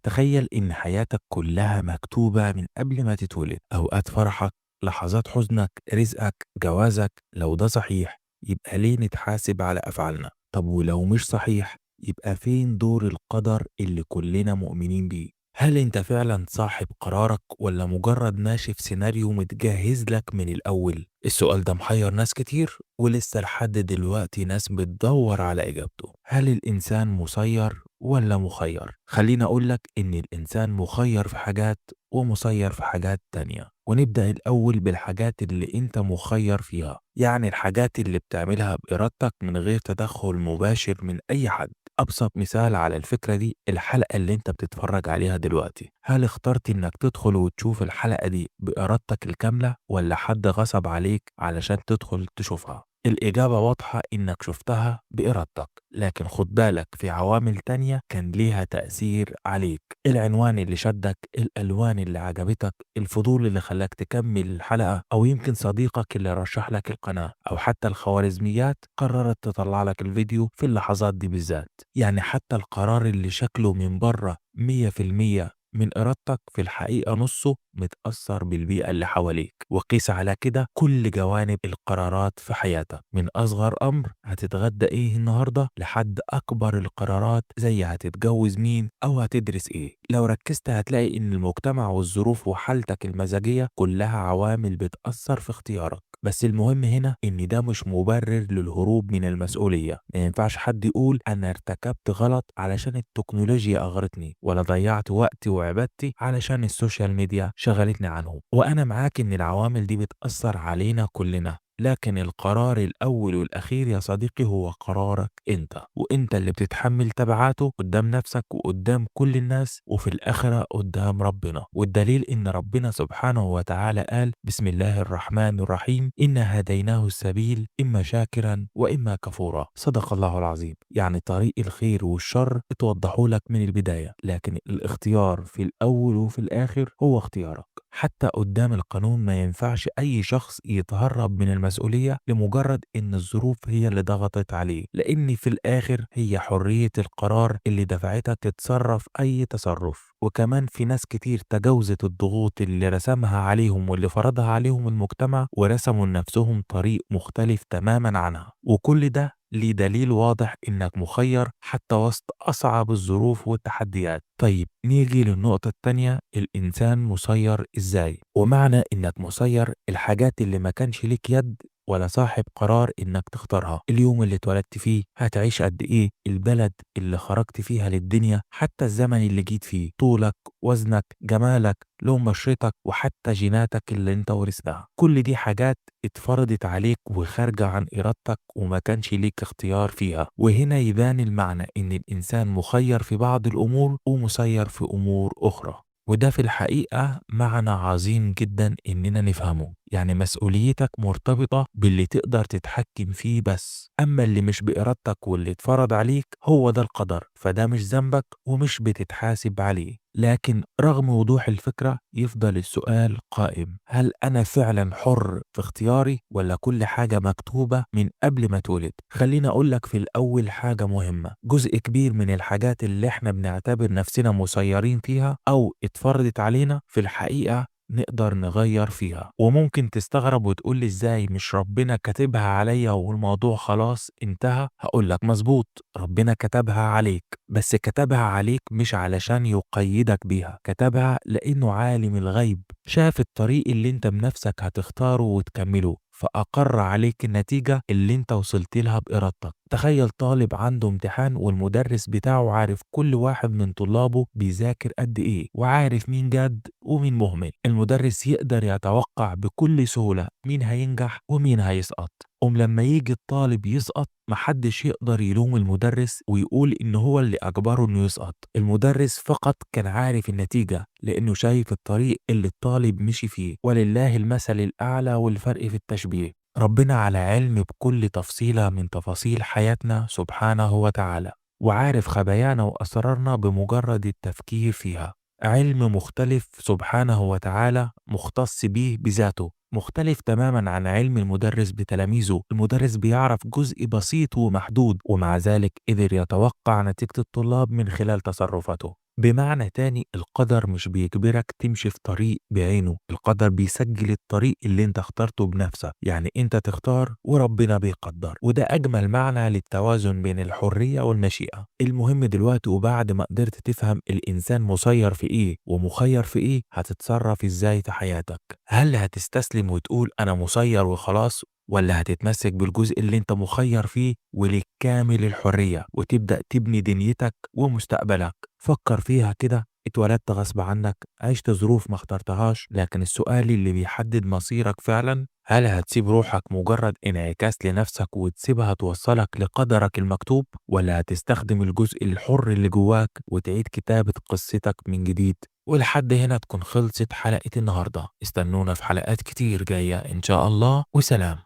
تخيل إن حياتك كلها مكتوبة من قبل ما تتولد، أوقات فرحك، لحظات حزنك، رزقك، جوازك. لو ده صحيح يبقى ليه نتحاسب على أفعالنا؟ طب ولو مش صحيح يبقى فين دور القدر اللي كلنا مؤمنين بيه؟ هل انت فعلا صاحب قرارك ولا مجرد ماشي في سيناريو متجهز لك من الأول؟ السؤال ده محير ناس كتير، ولسه لحد دلوقتي ناس بتدور على إجابته. هل الإنسان مسير ولا مخير؟ خليني أقولك إن الإنسان مخير في حاجات ومسير في حاجات تانية. ونبدأ الأول بالحاجات اللي أنت مخير فيها، يعني الحاجات اللي بتعملها بإرادتك من غير تدخل مباشر من أي حد. أبسط مثال على الفكرة دي الحلقة اللي أنت بتتفرج عليها دلوقتي. هل اخترت إنك تدخل وتشوف الحلقة دي بإرادتك الكاملة ولا حد غصب عليك علشان تدخل تشوفها؟ الإجابة واضحة، إنك شفتها بإرادتك، لكن خد بالك في عوامل تانية كان ليها تأثير عليك. العنوان اللي شدك، الألوان اللي عجبتك، الفضول اللي خلاك تكمل الحلقة، أو يمكن صديقك اللي رشح لك القناة، أو حتى الخوارزميات قررت تطلع لك الفيديو في اللحظات دي بالذات. يعني حتى القرار اللي شكله من بره 100% من إرادتك في الحقيقة نصه متأثر بالبيئة اللي حواليك. وقيس على كده كل جوانب القرارات في حياتك، من أصغر أمر هتتغدى إيه النهاردة لحد أكبر القرارات زي هتتجوز مين أو هتدرس إيه. لو ركزت هتلاقي إن المجتمع والظروف وحالتك المزاجية كلها عوامل بتأثر في اختيارك. بس المهم هنا إن ده مش مبرر للهروب من المسؤولية. ما ينفعش حد يقول أنا ارتكبت غلط علشان التكنولوجيا أغرتني، ولا ضيعت وقتي وعبادتي علشان السوشيال ميديا شغلتني عنهم. وأنا معاك إن العوامل دي بتأثر علينا كلنا، لكن القرار الأول والأخير يا صديقي هو قرارك أنت، وأنت اللي بتتحمل تبعاته قدام نفسك وقدام كل الناس وفي الآخرة قدام ربنا. والدليل إن ربنا سبحانه وتعالى قال بسم الله الرحمن الرحيم إنا هديناه السبيل إما شاكرا وإما كفورا. صدق الله العظيم. يعني طريق الخير والشر اتوضحوا لك من البداية، لكن الاختيار في الأول وفي الآخر هو اختيارك. حتى قدام القانون ما ينفعش أي شخص يتهرب من المسؤولية لمجرد إن الظروف هي اللي ضغطت عليه، لأن في الآخر هي حرية القرار اللي دفعتك تتصرف أي تصرف. وكمان في ناس كتير تجاوزت الضغوط اللي رسمها عليهم واللي فرضها عليهم المجتمع، ورسموا لنفسهم طريق مختلف تماما عنها. وكل ده ليه دليل واضح إنك مخير حتى وسط أصعب الظروف والتحديات. طيب نيجي للنقطة التانية، الإنسان مسير إزاي؟ ومعنى إنك مسير الحاجات اللي ما كانش ليك يد ولا صاحب قرار إنك تختارها. اليوم اللي اتولدت فيه، هتعيش قد إيه، البلد اللي خرجت فيها للدنيا، حتى الزمن اللي جيت فيه، طولك، وزنك، جمالك، لون بشرتك، وحتى جيناتك اللي انت ورثتها. كل دي حاجات اتفرضت عليك وخارجة عن إرادتك وما كانش ليك اختيار فيها. وهنا يبان المعنى إن الإنسان مخير في بعض الأمور ومسير في أمور أخرى. وده في الحقيقة معنى عظيم جدا إننا نفهمه. يعني مسؤوليتك مرتبطة باللي تقدر تتحكم فيه بس، أما اللي مش بإرادتك واللي اتفرض عليك هو ده القدر، فده مش ذنبك ومش بتتحاسب عليه. لكن رغم وضوح الفكرة يفضل السؤال قائم، هل أنا فعلا حر في اختياري ولا كل حاجة مكتوبة من قبل ما اتولد؟ خليني أقولك في الأول حاجة مهمة، جزء كبير من الحاجات اللي احنا بنعتبر نفسنا مسيرين فيها أو اتفرضت علينا في الحقيقة نقدر نغير فيها. وممكن تستغرب وتقول ازاي مش ربنا كاتبها عليا والموضوع خلاص انتهى؟ هقولك مظبوط، ربنا كتبها عليك، بس كتبها عليك مش علشان يقيدك بيها، كتبها لانه عالم الغيب، شاف الطريق اللي انت بنفسك هتختاره وتكمله، فأقر عليك النتيجة اللي انت وصلت لها بإرادتك. تخيل طالب عنده امتحان والمدرس بتاعه عارف كل واحد من طلابه بيذاكر قد ايه، وعارف مين جاد ومين مهمل. المدرس يقدر يتوقع بكل سهولة مين هينجح ومين هيسقط. لما يجي الطالب يسقط محدش يقدر يلوم المدرس ويقول إن هو اللي أجبره إنه يسقط. المدرس فقط كان عارف النتيجة لأنه شايف الطريق اللي الطالب مشي فيه، ولله المثل الأعلى والفرق في التشبيه. ربنا على علم بكل تفصيلة من تفاصيل حياتنا سبحانه وتعالى، وعارف خبايانا وأسرارنا بمجرد التفكير فيها. علم مختلف سبحانه وتعالى مختص به بذاته، مختلف تماما عن علم المدرس بتلاميذه. المدرس بيعرف جزء بسيط ومحدود، ومع ذلك قدر يتوقع نتيجة الطلاب من خلال تصرفاته. بمعنى تاني القدر مش بيجبرك تمشي في طريق بعينه، القدر بيسجل الطريق اللي انت اخترته بنفسك، يعني انت تختار وربنا بيقدر. وده اجمل معنى للتوازن بين الحرية والمشيئة. المهم دلوقتي وبعد ما قدرت تفهم الانسان مسير في ايه ومخير في ايه، هتتصرف ازاي في حياتك؟ هل هتستسلم وتقول انا مسير وخلاص، ولا هتتمسك بالجزء اللي انت مخير فيه وليك كامل الحرية وتبدأ تبني دنيتك ومستقبلك؟ فكر فيها كده. اتولدت غصب عنك، عشت ظروف ما اخترتهاش، لكن السؤال اللي بيحدد مصيرك فعلا، هل هتسيب روحك مجرد انعكاس لنفسك وتسيبها توصلك لقدرك المكتوب، ولا هتستخدم الجزء الحر اللي جواك وتعيد كتابة قصتك من جديد؟ ولحد هنا تكون خلصت حلقة النهاردة. استنونا في حلقات كتير جاية إن شاء الله، وسلام.